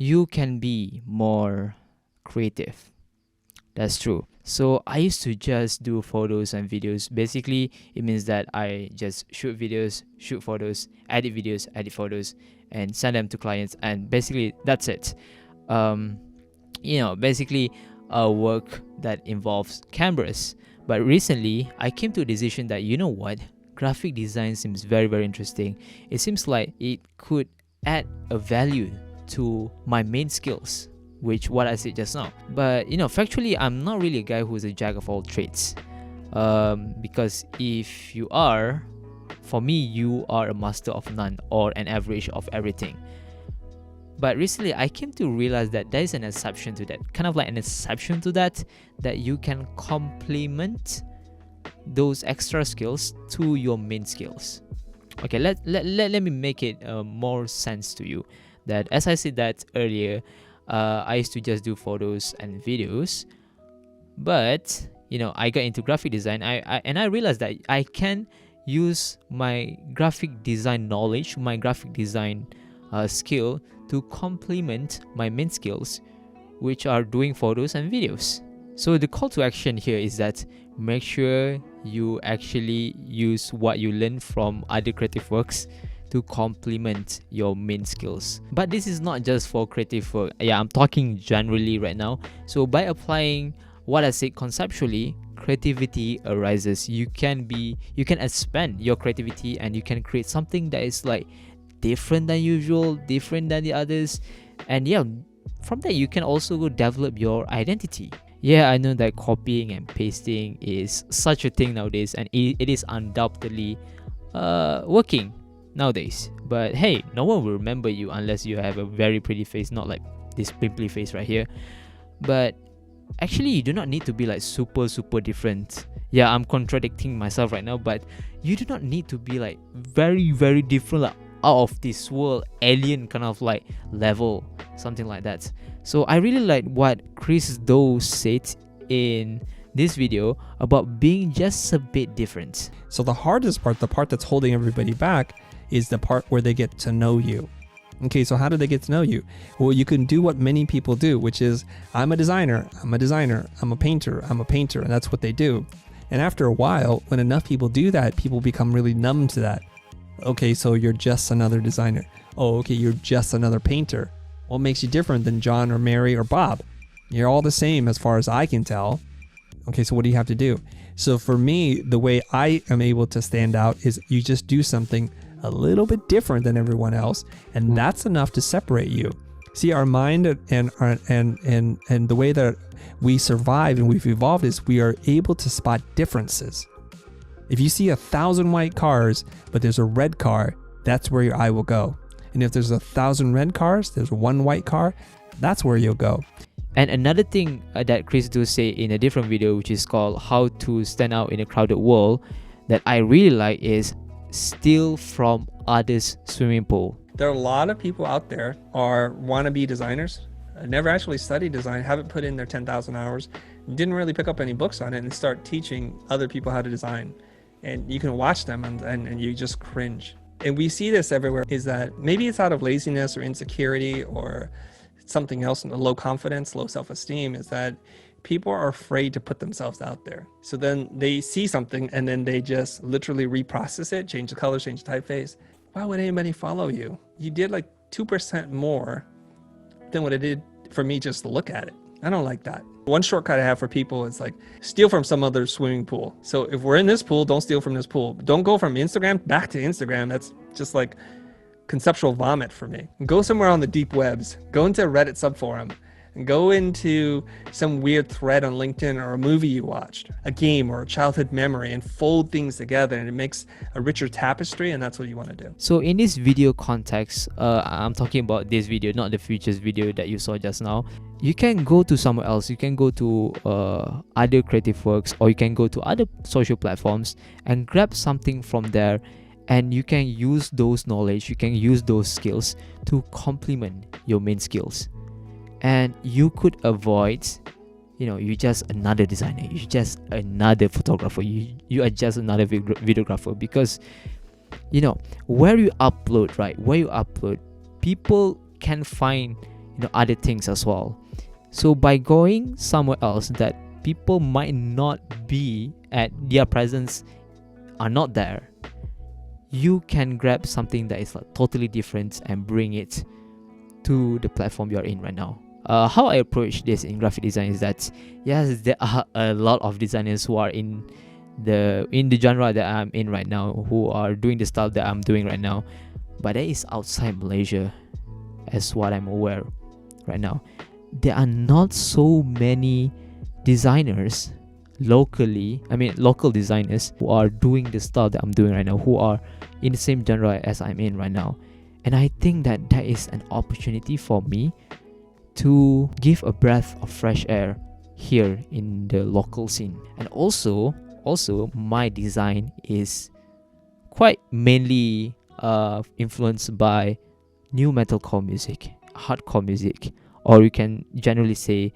you can be more creative. That's true. So I used to just do photos and videos. Basically, it means that I just shoot videos, shoot photos, edit videos, edit photos, and send them to clients. And basically, that's it. Basically, work that involves cameras. But recently, I came to a decision that, you know what, graphic design seems very, very interesting. It seems like it could add a value to my main skills, which what I said just now. But factually, I'm not really a guy who's a jack of all trades. Because if you are, for me, you are a master of none or an average of everything. But recently, I came to realize that there is an exception to that, kind of like an exception to that you can complement those extra skills to your main skills. Okay, let me make it more sense to you. That as I said that earlier, I used to just do photos and videos, but I got into graphic design. I realized that I can use my graphic design knowledge, my graphic design skill to complement my main skills, which are doing photos and videos. So the call to action here is that make sure you actually use what you learn from other creative works to complement your main skills. But this is not just for creative work. Yeah, I'm talking generally right now. So by applying what I said conceptually, creativity arises. You can expand your creativity and you can create something that is like different than usual, different than the others. And yeah, from there you can also go develop your identity. Yeah, I know that copying and pasting is such a thing nowadays, and it is undoubtedly working nowadays. But hey, no one will remember you unless you have a very pretty face, not like this pimply face right here. But actually, you do not need to be like super different. Yeah, I'm contradicting myself right now, but you do not need to be like very, very different, like out of this world, alien kind of like level, something like that. So I really like what Chris Doe said in this video about being just a bit different. So the hardest part, the part that's holding everybody back, is the part where they get to know you. Okay, so how do they get to know you? Well, you can do what many people do, which is, I'm a designer, I'm a painter, and that's what they do. And after a while, when enough people do that, people become really numb to that. Okay, so you're just another designer. Oh, okay, you're just another painter. What makes you different than John or Mary or Bob? You're all the same as far as I can tell. Okay, so what do you have to do? So for me, the way I am able to stand out is you just do something a little bit different than everyone else, and that's enough to separate you. See, our mind and the way that we survive and we've evolved is we are able to spot differences. If you see 1,000 white cars, but there's a red car, that's where your eye will go. And if there's 1,000 red cars, there's one white car, that's where you'll go. And another thing that Chris do say in a different video, which is called How to Stand Out in a Crowded World, that I really like is steal from others' swimming pool. There are a lot of people out there are wannabe designers, never actually studied design, haven't put in their 10,000 hours, didn't really pick up any books on it, and start teaching other people how to design. And you can watch them and you just cringe. And we see this everywhere, is that maybe it's out of laziness or insecurity or something else, low confidence, low self-esteem, is that people are afraid to put themselves out there. So then they see something and then they just literally reprocess it, change the color, change the typeface. Why would anybody follow you? You did like 2% more than what it did for me just to look at it. I don't like that. One shortcut I have for people is like, steal from some other swimming pool. So if we're in this pool, don't steal from this pool. Don't go from Instagram back to Instagram. That's just like conceptual vomit for me. Go somewhere on the deep webs. Go into a Reddit subforum. And go into some weird thread on LinkedIn or a movie you watched, a game or a childhood memory, and fold things together, and it makes a richer tapestry, and that's what you want to do. So in this video context, I'm talking about this video, not the futures video that you saw just now. You can go to somewhere else. You can go to other creative works, or you can go to other social platforms and grab something from there, and you can use those knowledge, you can use those skills to complement your main skills. And you could avoid, you're just another designer, you're just another photographer, you are just another videographer, because, where you upload, people can find other things as well. So by going somewhere else that people might not be at, their presence are not there, you can grab something that is like totally different and bring it to the platform you're in right now. How I approach this in graphic design is that yes, there are a lot of designers who are in the genre that I'm in right now, who are doing the style that I'm doing right now, but that is outside Malaysia, as what I'm aware right now. There are not so many designers local designers who are doing the style that I'm doing right now, who are in the same genre as I'm in right now. And I think that is an opportunity for me to give a breath of fresh air here in the local scene. And also my design is quite mainly influenced by new metalcore music, hardcore music, or you can generally say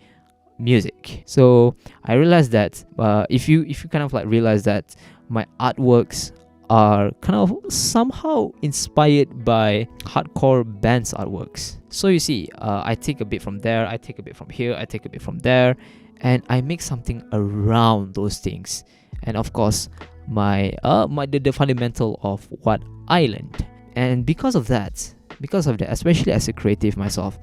music. So I realized that if you kind of like realize that my artworks are kind of somehow inspired by hardcore bands artworks. So you see, I take a bit from there, I take a bit from here, I take a bit from there, and I make something around those things. And of course, the fundamental of what I learned. And because of that, especially as a creative myself,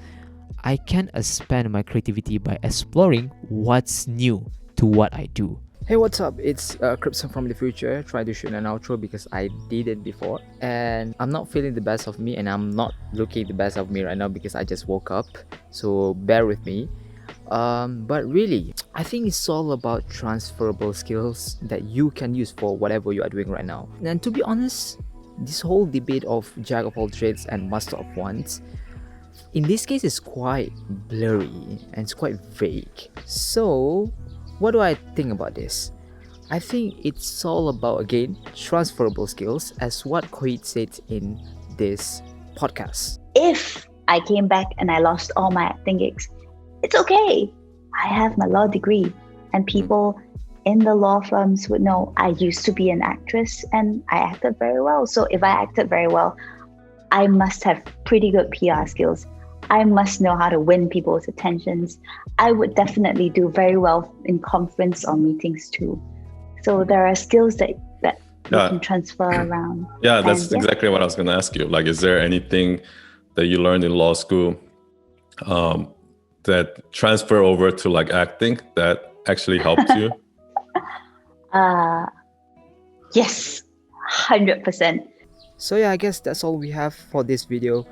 I can expand my creativity by exploring what's new to what I do. Hey, what's up? It's Kripxen from the future, trying to shoot an outro because I did it before and I'm not feeling the best of me and I'm not looking the best of me right now because I just woke up, so bear with me. But really, I think it's all about transferable skills that you can use for whatever you are doing right now. And to be honest, this whole debate of jack of all trades and master of one, in this case, is quite blurry and it's quite vague. So what do I think about this? I think it's all about, again, transferable skills, as what Kohit said in this podcast. If I came back and I lost all my acting gigs, it's okay. I have my law degree, and people in the law firms would know I used to be an actress and I acted very well. So if I acted very well, I must have pretty good PR skills. I must know how to win people's attentions. I would definitely do very well in conference or meetings too. So there are skills that you can transfer around. Yeah, that's exactly what I was going to ask you. Like, is there anything that you learned in law school that transfer over to like acting that actually helped you? Yes, 100%. So yeah, I guess that's all we have for this video.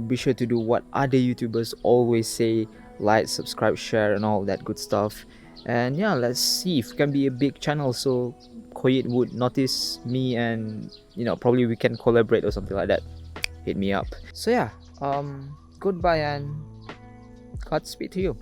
Be sure to do what other YouTubers always say: like, subscribe, share, and all that good stuff. And yeah, let's see if we can be a big channel so Kohit would notice me and probably we can collaborate or something like that. Hit me up. So yeah, goodbye and Godspeed to you.